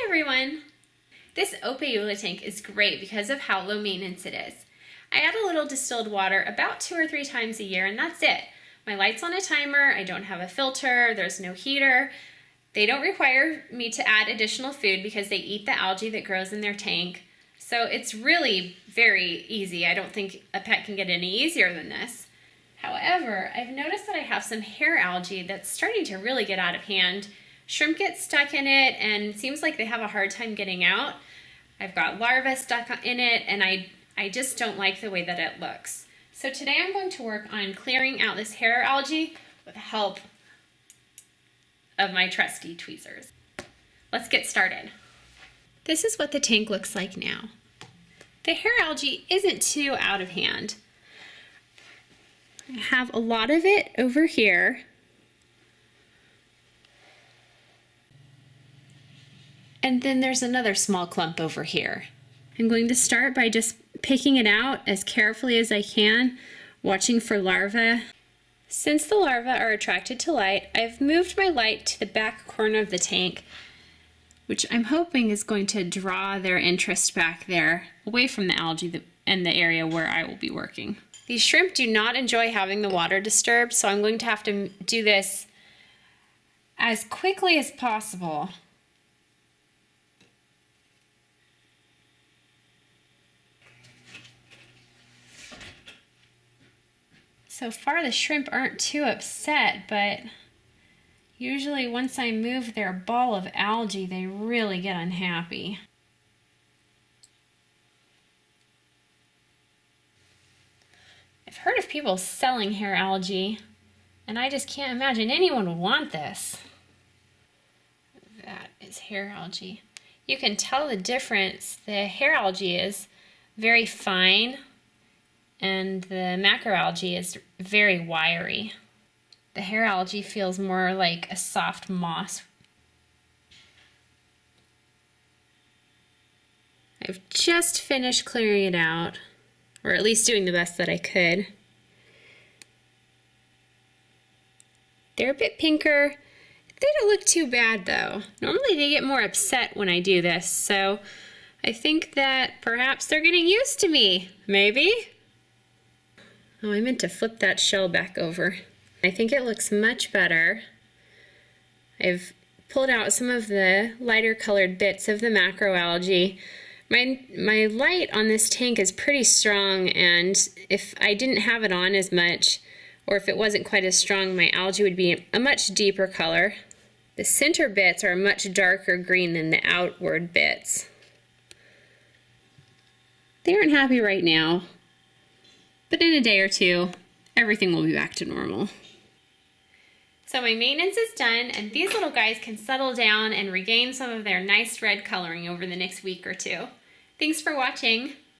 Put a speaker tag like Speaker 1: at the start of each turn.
Speaker 1: everyone! This Opae'Ula tank is great because of how low maintenance it is. I add a little distilled water about 2 or 3 times a year and that's it. My light's on a timer, I don't have a filter, there's no heater. They don't require me to add additional food because they eat the algae that grows in their tank. So it's really very easy. I don't think a pet can get any easier than this. However, I've noticed that I have some hair algae that's starting to really get out of hand. Shrimp get stuck in it and it seems like they have a hard time getting out. I've got larvae stuck in it and I just don't like the way that it looks. So today I'm going to work on clearing out this hair algae with the help of my trusty tweezers. Let's get started. This is what the tank looks like now. The hair algae isn't too out of hand. I have a lot of it over here. And then there's another small clump over here. I'm going to start by just picking it out as carefully as I can, watching for larvae. Since the larvae are attracted to light, I've moved my light to the back corner of the tank, which I'm hoping is going to draw their interest back there, away from the algae and the area where I will be working. These shrimp do not enjoy having the water disturbed, so I'm going to have to do this as quickly as possible. So far the shrimp aren't too upset, but usually once I move their ball of algae, they really get unhappy. I've heard of people selling hair algae, and I just can't imagine anyone would want this. That is hair algae. You can tell the difference. The hair algae is very fine, and the macroalgae is very wiry. The hair algae feels more like a soft moss. I've just finished clearing it out, or at least doing the best that I could. They're a bit pinker. They don't look too bad though. Normally they get more upset when I do this, so I think that perhaps they're getting used to me, maybe? Oh, I meant to flip that shell back over. I think it looks much better. I've pulled out some of the lighter colored bits of the macroalgae. My light on this tank is pretty strong, and if I didn't have it on as much, or if it wasn't quite as strong, my algae would be a much deeper color. The center bits are much darker green than the outward bits. They aren't happy right now, but in a day or two, everything will be back to normal. So my maintenance is done, and these little guys can settle down and regain some of their nice red coloring over the next week or two. Thanks for watching.